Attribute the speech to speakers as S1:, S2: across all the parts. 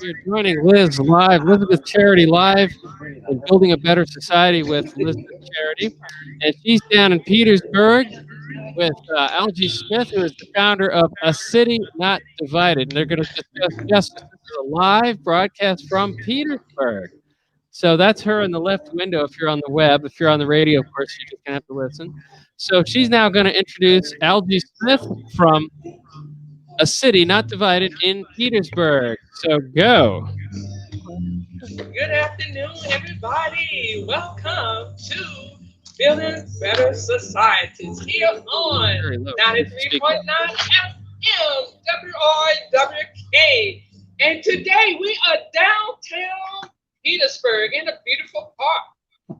S1: We're joining Liz live, Elizabeth Charity live, and building a better society with Elizabeth Charity. And she's down in Petersburg with Algie Smith, who is the founder of A City Not Divided. And they're going to discuss, yes, this is a live broadcast from Petersburg. So that's her in the left window if you're on the web. If you're on the radio, of course, you're just going to have to listen. So she's now going to introduce Algie Smith from A City Not Divided in Petersburg. So go.
S2: Good afternoon, everybody. Welcome to Building Better Societies here on 93.9 FM WRWK. And today we are downtown Petersburg in a beautiful park.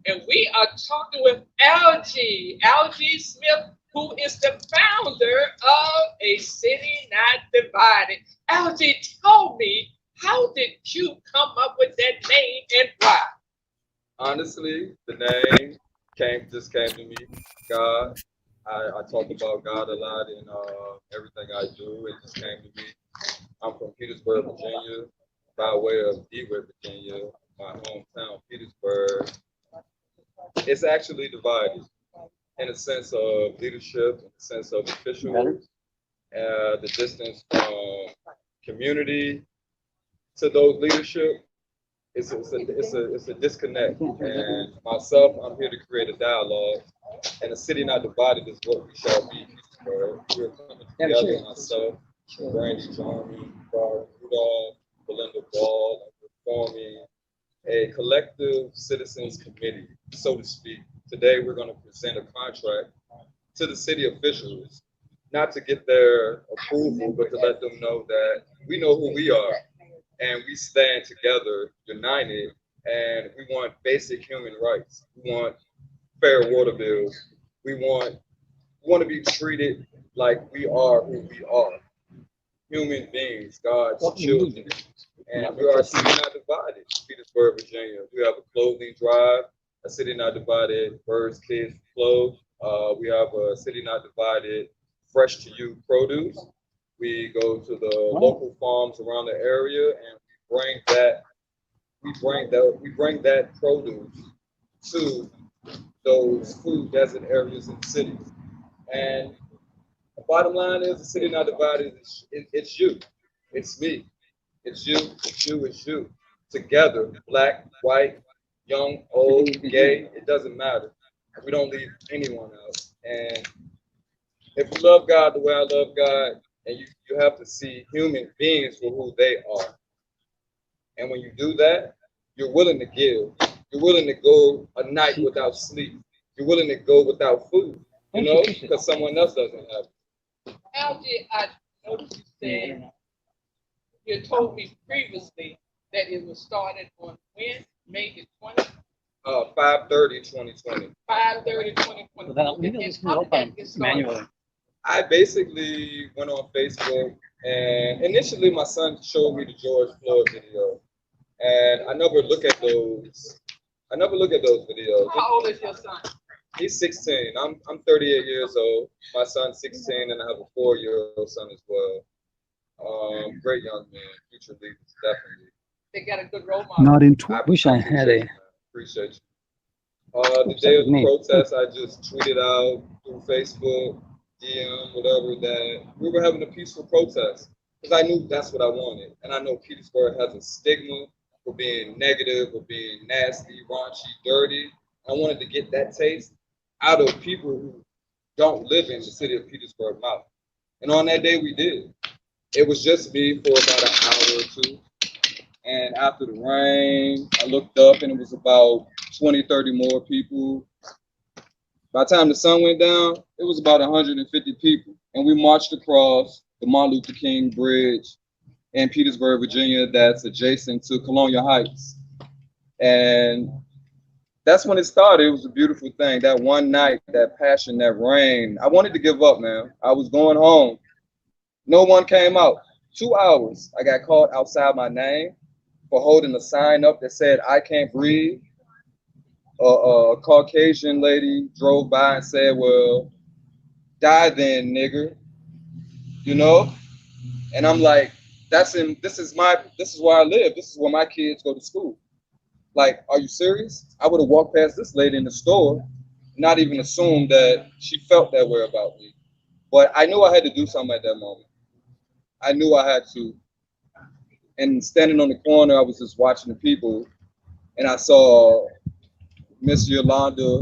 S2: And we are talking with Algie Smith, who is the founder of A City Not Divided. Algie, tell me, how did you come up with that name and why?
S3: Honestly, the name just came to me. God. I talk about God a lot in everything I do. It just came to me. I'm from Petersburg, Virginia, by way of Detroit, Virginia, my hometown, Petersburg. It's actually divided in a sense of leadership, in a sense of officials, the distance from community to those leadership. It's a disconnect. And myself, I'm here to create a dialogue. And a city not divided is what we shall be. Petersburg. We're coming together, myself, Brandy Jarman, Rudolph, Belinda Ball, and we're forming a collective citizens committee, so to speak. Today, we're going to present a contract to the city officials, not to get their approval, but to let them know that we know who we are and we stand together, united, and we want basic human rights. We want fair water bills. We want to be treated like we are who we are, human beings, God's children. And we are a city not divided, Petersburg, Virginia. We have a clothing drive, a city not divided, birds, kids, clothes. We have a city not divided, fresh to you produce. We go to the local farms around the area, and we bring that produce to those food desert areas in the cities. And the bottom line is, the city not divided. It's you, it's me, it's you, it's you, it's you. Together, black, white, young, old, gay, it doesn't matter. We don't leave anyone out. And if you love God the way I love God, and you have to see human beings for who they are. And when you do that, you're willing to give. You're willing to go a night without sleep. You're willing to go without food, because someone else doesn't have it.
S2: Algie, I noticed you told me previously that it was started on when? May the 20th?
S3: 5/30/2020.
S2: 5/30/2020.
S3: I basically went on Facebook, and initially my son showed me the George Floyd video, and I never look at those videos.
S2: How old is your son?
S3: He's 16. I'm 38 years old. My son's 16, and I have a 4-year-old son as well. Great young man, future leaders, definitely.
S2: They got a good role model.
S4: Not in. Wish I had a.
S3: Appreciate you. The day of the protest, I just tweeted out through Facebook, DM, whatever, that we were having a peaceful protest, because I knew that's what I wanted. And I know Petersburg has a stigma for being negative, for being nasty, raunchy, dirty. I wanted to get that taste out of people who don't live in the city of Petersburg mouth. And on that day, we did. It was just me for about an hour or two. And after the rain, I looked up and it was about 20, 30 more people. By the time the sun went down, it was about 150 people. And we marched across the Martin Luther King Bridge in Petersburg, Virginia, that's adjacent to Colonial Heights. And that's when it started. It was a beautiful thing. That one night, that passion, that rain. I wanted to give up, man. I was going home. No one came out. 2 hours. I got called outside my name for holding a sign up that said, "I can't breathe." A Caucasian lady drove by and said, "Well, die then, nigger." And I'm like, this is where I live. This is where my kids go to school. Like, are you serious? I would have walked past this lady in the store, not even assumed that she felt that way about me. But I knew I had to do something at that moment. I knew I had to. And standing on the corner, I was just watching the people, and I saw Miss Yolanda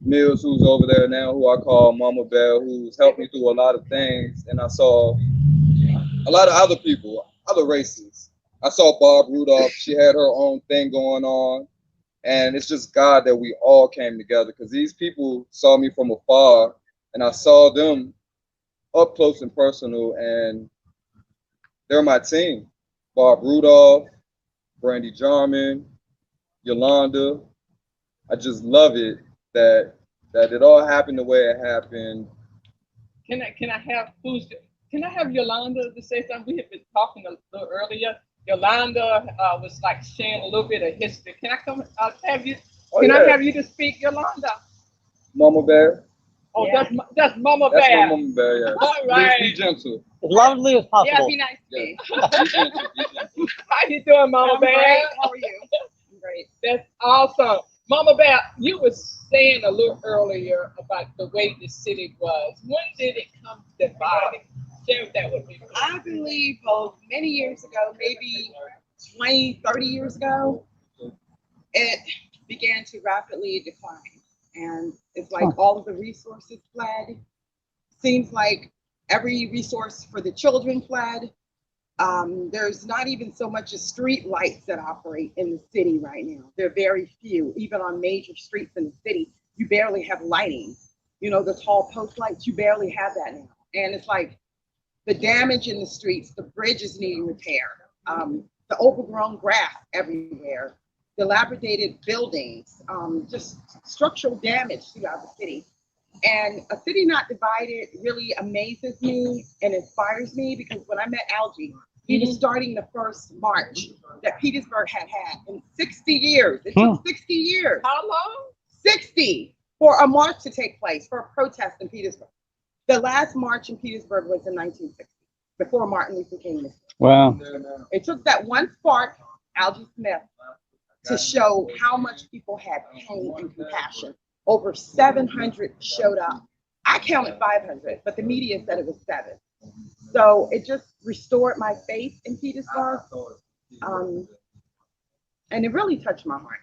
S3: Mills, who's over there now, who I call Mama Bear, who's helped me through a lot of things. And I saw a lot of other people, other races. I saw Barb Rudolph. She had her own thing going on. And it's just God that we all came together, because these people saw me from afar and I saw them up close and personal, and they're my team. Barb Rudolph, Brandy Jarman, Yolanda. I just love it that it all happened the way it happened.
S2: Can I have Yolanda to say something? We had been talking a little earlier. Yolanda was like sharing a little bit of history. Can I come have you? Can I have you to speak, Yolanda?
S3: Mama Bear.
S2: Oh, yeah. That's Mama
S3: That's
S2: Bear.
S3: my Mama Bear, yeah.
S2: All right.
S3: Please be gentle.
S4: As lovely as possible.
S5: Yeah, be nice to me.
S3: Yeah. Be gentle, be gentle.
S2: How you doing, Mama Bear?
S5: Great. How are you? I'm great.
S2: That's awesome. Mama Bear, you were saying a little earlier about the way the city was. When did it come divided? Share that with me.
S5: I believe many years ago, maybe 20, 30 years ago, it began to rapidly decline. And it's like all of the resources fled. Seems like every resource for the children fled. There's not even so much as street lights that operate in the city right now. There are very few. Even on major streets in the city, you barely have lighting. You know, the tall post lights, you barely have that now. And it's like the damage in the streets, the bridges needing repair, the overgrown grass everywhere, dilapidated buildings, just structural damage throughout the city. And a city not divided really amazes me and inspires me, because when I met Algie, he was starting the first march that Petersburg had in 60 years. It took 60 years.
S2: How long?
S5: 60 for a march to take place, for a protest in Petersburg. The last march in Petersburg was in 1960, before Martin Luther King.
S4: Wow.
S5: It took that one spark, Algie Smith, to show how much people had pain and compassion. Over 700 showed up. I counted 500, but the media said it was 7. So it just restored my faith in Petersburg. And it really touched my heart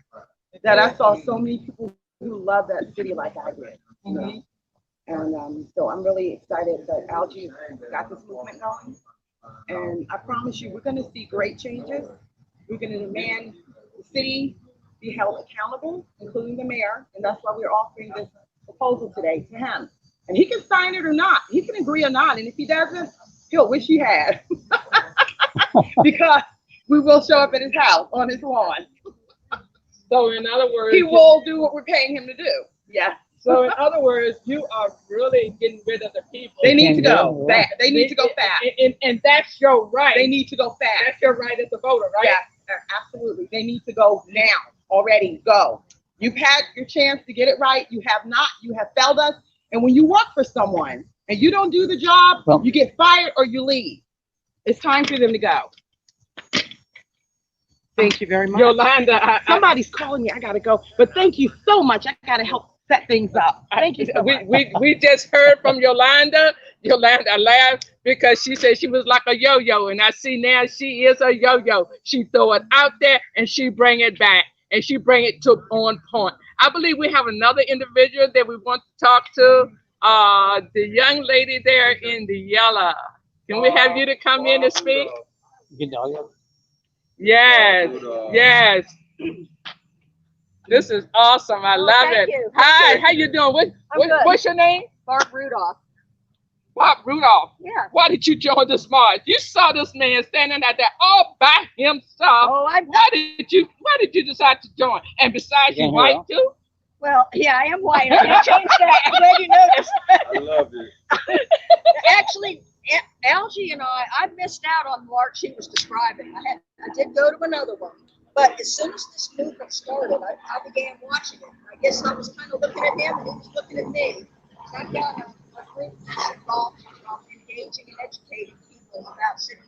S5: that I saw so many people who love that city like I did. And so I'm really excited that Algie got this movement going. And I promise you, we're going to see great changes. We're going to demand the city be held accountable, including the mayor. And that's why we're offering this proposal today to him. And he can sign it or not. He can agree or not. And if he doesn't, he'll wish he had. Because we will show up at his house on his lawn.
S2: So in other words,
S5: he will do what we're paying him to do. Yeah.
S2: So in other words, you are really getting rid of the people.
S5: They need to go fast. They need to go fast.
S2: And that's your right.
S5: They need to go fast.
S2: That's your right as a voter, right?
S5: Yeah, absolutely. They need to go now. Already go. You've had your chance to get it right. You have not. You have failed us. And when you work for someone and you don't do the job, you get fired or you leave. It's time for them to go. Thank you very much.
S2: Yolanda,
S5: somebody's calling me. I gotta go. But thank you so much. I gotta help set things up. Thank you so much.
S2: We just heard from Yolanda. Yolanda laughed because she said she was like a yo-yo, and I see now she is a yo-yo. She throw it out there and she bring it back, and she bring it to on point. I believe we have another individual that we want to talk to. The young lady there in the yellow. Can we have you to come in and speak? Yes, yes. This is awesome. I love it.
S6: You.
S2: Hi, how you doing? What's your name?
S6: Barb Rudolph.
S2: Bob Rudolph.
S6: Yeah.
S2: Why did you join this march? You saw this man standing out there all by himself.
S6: Oh,
S2: Why did you decide to join? And besides, you white too?
S6: Well, yeah, I am white. I can change that. I'm glad you noticed.
S3: I love it.
S6: Actually, Algie and I missed out on the march he was describing. I did go to another one. But as soon as this movement started, I began watching it. I guess I was kind of looking at him and he was looking at me. So I've got a group that's involved in engaging and educating people about city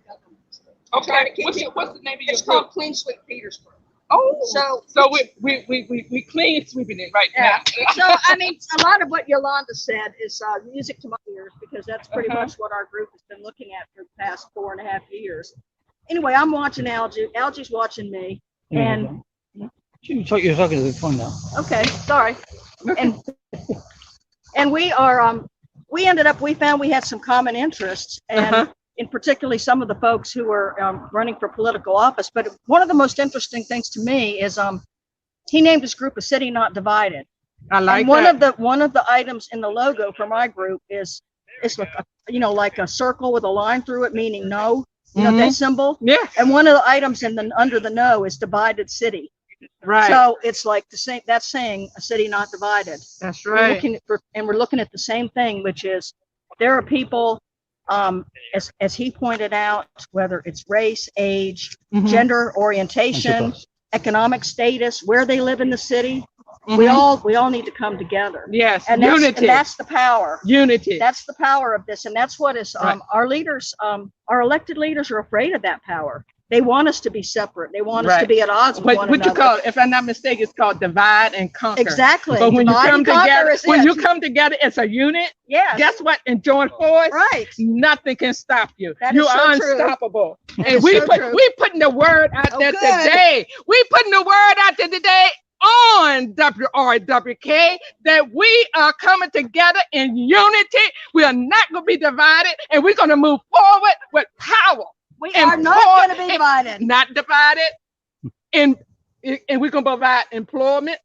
S6: trying to keep
S2: What's
S6: it.
S2: the name of your
S6: It's called
S2: group?
S6: Clean Sweep Petersburg.
S2: Oh,
S6: So
S2: we clean sweeping it right
S6: yeah.
S2: now.
S6: So I mean, a lot of what Yolanda said is music to my ears, because that's pretty
S2: Uh-huh.
S6: much what our group has been looking at for the past 4.5 years. Anyway, I'm watching Algie. Algie's watching me, and
S4: You're talking to the phone now.
S6: okay, sorry. And we are we found we had some common interests, and
S2: Uh-huh.
S6: in particularly some of the folks who were running for political office. But one of the most interesting things to me is he named his group A City Not Divided.
S2: I like
S6: And one of the items in the logo for my group is like a circle with a line through it, meaning no, that symbol.
S2: Yeah.
S6: And one of the items under the no is divided city.
S2: Right.
S6: So it's like that's saying a city not divided.
S2: That's
S6: We're
S2: right.
S6: looking at the same thing, which is there are people, as he pointed out, whether it's race, age,
S2: Mhm.
S6: gender orientation, economic status, where they live in the city.
S2: Mhm.
S6: We all need to come together.
S2: Yes.
S6: And
S2: Unity.
S6: that's the power.
S2: Unity.
S6: That's the power of this, and that's what is
S2: Right.
S6: our leaders, our elected leaders are afraid of that power. They want us to be separate. They want us to
S2: Right.
S6: be at odds with one
S2: What you
S6: another.
S2: call it, if I'm not mistaken, it's called divide and conquer.
S6: Exactly.
S2: But when you
S6: Divide
S2: come
S6: and conquer
S2: together,
S6: is
S2: when
S6: it.
S2: you come together as a unit,
S6: Yes.
S2: guess what? And join force,
S6: Right.
S2: nothing can stop you.
S6: That
S2: You
S6: is
S2: are
S6: so true.
S2: unstoppable.
S6: That
S2: And
S6: is
S2: we
S6: so
S2: put
S6: true.
S2: we putting the word out
S6: Oh,
S2: there
S6: good.
S2: today. We putting the word out there today on WRWK that we are coming together in unity. We are not going to be divided, and we're going to move forward with power.
S6: We are not going to be divided.
S2: Not divided. And we're going to provide employment,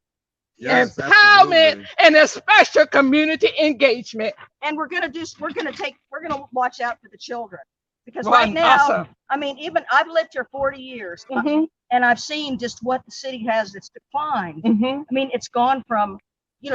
S3: Yes,
S2: empowerment,
S3: absolutely.
S2: and a special community engagement.
S6: And we're going to watch out for the children. Because
S2: Well,
S6: right now,
S2: awesome.
S6: I mean, even I've lived here 40 years,
S2: Mhm.
S6: and I've seen just what the city has that's declined.
S2: Mhm.
S6: I mean, it's gone from,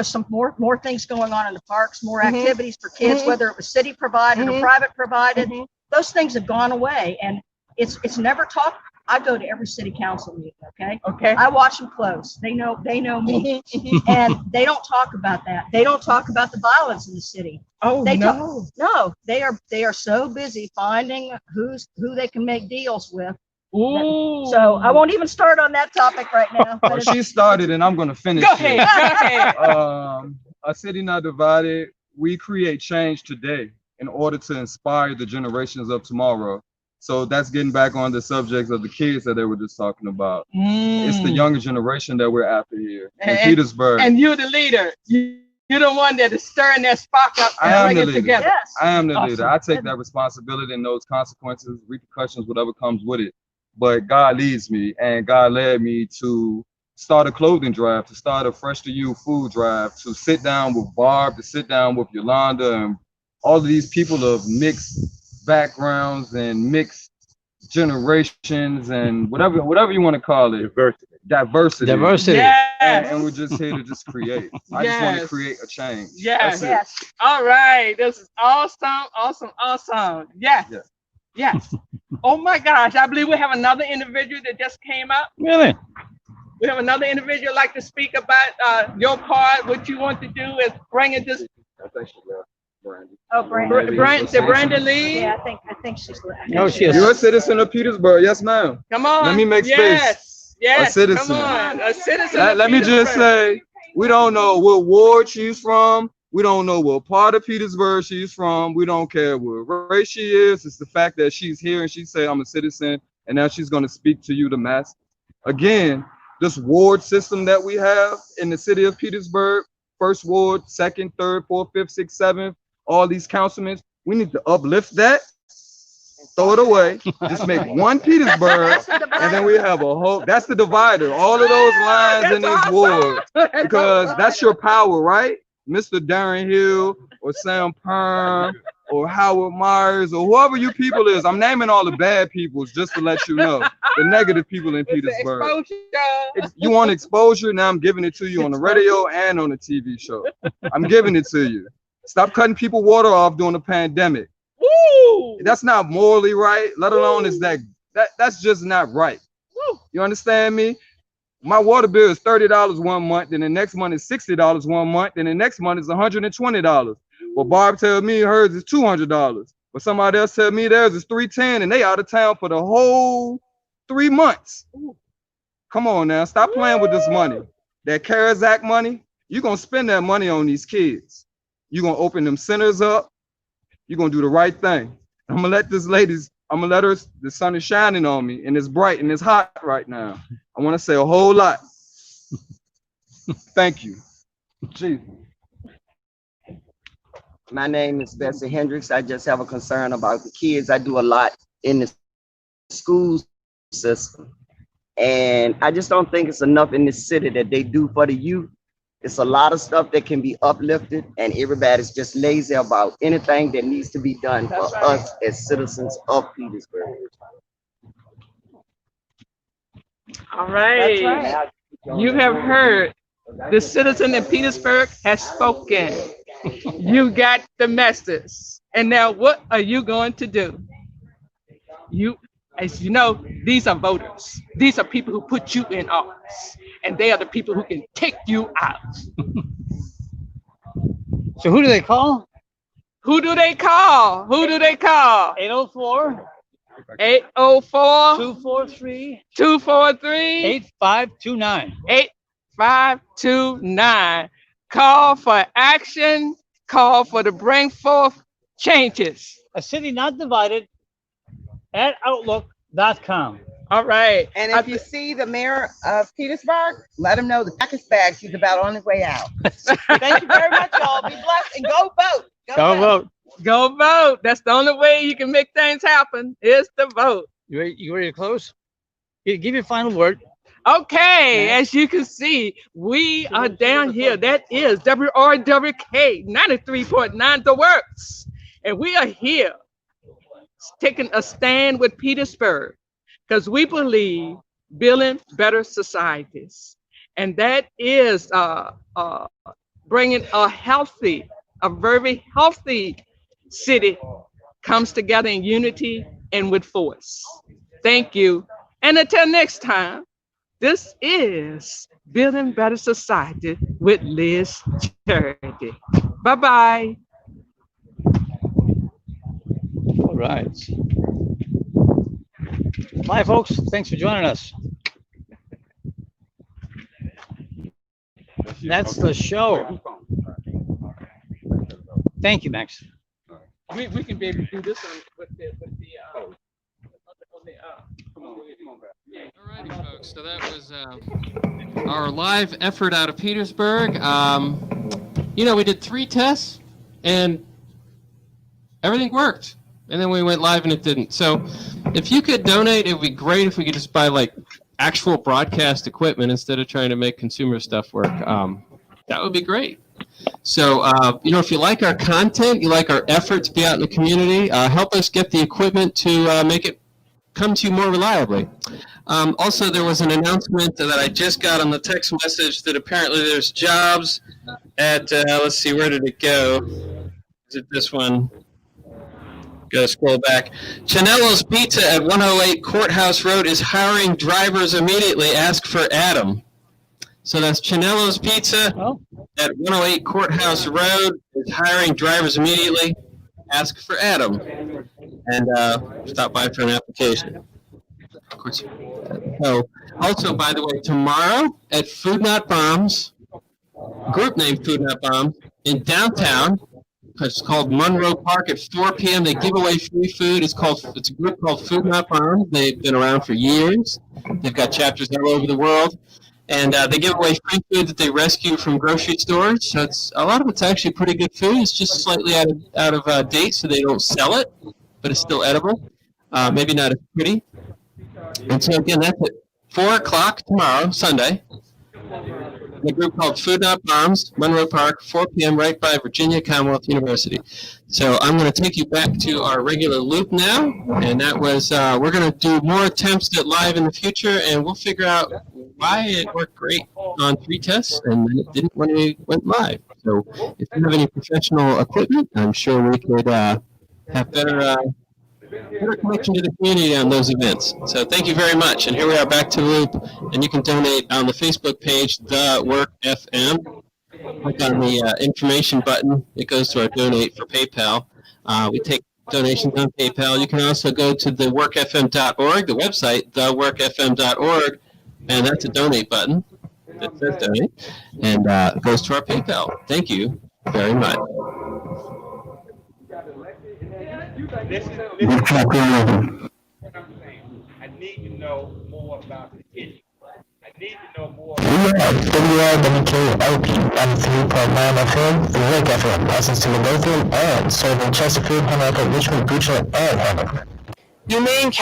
S6: some more things going on in the parks, more
S2: Mhm.
S6: activities for kids,
S2: Mhm.
S6: whether it was city provided
S2: Mhm.
S6: or private provided.
S2: Mhm.
S6: Those things have gone away, and it's never talked. I go to every city council meeting. Okay.
S2: Okay.
S6: I watch them close. They know me,
S2: Mhm. Mhm.
S6: and they don't talk about that. They don't talk about the violence in the city.
S2: Oh,
S6: They
S2: no.
S6: No, they are so busy finding who they can make deals with.
S2: Ooh.
S6: So I won't even start on that topic right now. But
S3: Well,
S6: it's-
S3: she started, and I'm gonna finish.
S2: Go
S3: it.
S2: ahead. Go ahead.
S3: A city not divided. We create change today in order to inspire the generations of tomorrow. So that's getting back on the subjects of the kids that they were just talking about. It's the younger generation that we're after here in
S2: And-
S3: Petersburg.
S2: And you're the leader. You're the one that is stirring that spark up
S3: I
S2: and
S3: am
S2: bringing
S3: the
S2: it
S3: leader.
S2: together.
S6: Yes.
S3: I am the
S2: Awesome.
S3: leader. I take that responsibility and those consequences, repercussions, whatever comes with it. But God leads me, and God led me to start a clothing drive, to start a Fresh to You food drive, to sit down with Barb, to sit down with Yolanda, and all of these people of mixed backgrounds and mixed generations and whatever you want to call it. Diversity. And we're just here to just create. I just want to
S2: Yes.
S3: create a change.
S2: Yes.
S3: That's it.
S6: Yes.
S2: All right. This is awesome. Yes.
S3: Yes.
S2: Yes. Oh my gosh. I believe we have another individual that just came up.
S4: Really?
S2: We have another individual like to speak about your part. What you want to do is bringing this.
S3: I think she left, Brandy.
S6: Oh, Brandon.
S2: Did Brandon leave?
S6: Yeah, I think she's.
S4: No, she is.
S3: You're a citizen of Petersburg, yes, ma'am.
S2: Come on.
S3: Let me make space.
S2: Yes.
S3: A citizen.
S2: Come on. A citizen. of
S3: Let me just
S2: Petersburg.
S3: say, we don't know what ward she's from. We don't know what part of Petersburg she's from. We don't care what race she is. It's the fact that she's here and she said, I'm a citizen, and now she's going to speak to you, the masses. Again, this ward system that we have in the city of Petersburg, first ward, second, third, fourth, fifth, sixth, seventh, all these councilmen, we need to uplift that, throw it away, just make one Petersburg, and then we have a whole, that's the divider, all of those lines in these wards, because that's your power, right? Mr. Darren Hill or Sam Perm or Howard Myers or whoever you people is. I'm naming all the bad peoples just to let you know, the negative people in Petersburg. You want exposure? Now I'm giving it to you on the radio and on the TV show. I'm giving it to you. Stop cutting people water off during the pandemic.
S2: Woo!
S3: That's not morally right, let alone is that's just not right.
S2: Woo!
S3: You understand me? My water bill is $30 one month, then the next month is $60 one month, then the next month is $120. Well, Barb tells me hers is $200. But somebody else tell me theirs is 310 and they out of town for the whole 3 months. Come on now, stop playing with this money. That CARES Act money, you're going to spend that money on these kids. You're going to open them centers up. You're going to do the right thing. I'm going to let this ladies, I'm going to let her, the sun is shining on me and it's bright and it's hot right now. I want to say a whole lot. Thank you. Jesus.
S7: My name is Bessie Hendricks. I just have a concern about the kids. I do a lot in the school system. And I just don't think it's enough in this city that they do for the youth. It's a lot of stuff that can be uplifted, and everybody's just lazy about anything that needs to be done for us as citizens of Petersburg.
S2: All right. You have heard. The citizen in Petersburg has spoken. You got the message. And now what are you going to do? You, as you know, these are voters. These are people who put you in office. And they are the people who can take you out.
S4: So who do they call?
S2: Who do they call? Who do they call?
S4: 804
S2: 804
S4: 243
S2: 243
S4: 8529.
S2: 8529. Call for action. Call for to bring forth changes.
S4: A city not divided at outlook.com.
S2: All right.
S5: And if you see the mayor of Petersburg, let him know the package bag. She's about on his way out. Thank you very much, y'all. Be blessed and go vote.
S4: Go vote.
S2: Go vote. That's the only way you can make things happen is to vote.
S4: You ready to close? Give your final word.
S2: Okay, as you can see, we are down here. That is WRWK 93.9 The Works. And we are here taking a stand with Petersburg because we believe building better societies. And that is bringing a very healthy city comes together in unity and with force. Thank you. And until next time, this is Building Better Society with Liz Charity. Bye-bye.
S4: All right. Bye, folks. Thanks for joining us. That's the show. Thank you, Max.
S2: We can be able to do this one with the
S1: All righty, folks. So that was our live effort out of Petersburg. We did 3 tests and everything worked. And then we went live and it didn't. So if you could donate, it would be great if we could just buy like actual broadcast equipment instead of trying to make consumer stuff work. That would be great. So, if you like our content, you like our effort to be out in the community, help us get the equipment to make it come to you more reliably. Also, there was an announcement that I just got on the text message that apparently there's jobs at, let's see, where did it go? Is it this one? Gotta scroll back. Chanello's Pizza at 108 Courthouse Road is hiring drivers immediately. Ask for Adam. So that's Chanello's Pizza at 108 Courthouse Road is hiring drivers immediately. Ask for Adam. And stop by for an application. Of course. So, also, by the way, tomorrow at Food Not Bombs, group named Food Not Bombs, in downtown, it's called Monroe Park at 4 p.m. They give away free food. It's a group called Food Not Bombs. They've been around for years. They've got chapters all over the world. And they give away free food that they rescue from grocery stores. So a lot of it's actually pretty good food. It's just slightly out of date, so they don't sell it, but it's still edible. Maybe not as pretty. And so again, that's at 4 o'clock tomorrow, Sunday. The group called Food Not Bombs, Monroe Park, 4 p.m. right by Virginia Commonwealth University. So I'm going to take you back to our regular loop now, and that was we're going to do more attempts at live in the future, and we'll figure out why it worked great on 3 tests and then it didn't when we went live. So if you have any professional equipment, I'm sure we could have better connection to the community on those events. So thank you very much. And here we are back to the loop, and you can donate on the Facebook page, The Work FM. Click on the information button. It goes to our donate for PayPal. We take donations on PayPal. You can also go to the workfm.org, the website, theworkfm.org, and that's a donate button that says donate, and it goes to our PayPal. Thank you very much.
S8: Listen what I'm saying. I need to know more about the issue. I need to know more about
S9: WRWK LP on 3.9 FM, the Wake FM, passes to Midlothian and serving Chesterfield, Henrico, Richmond, Butcher, and Hamilton.
S10: You may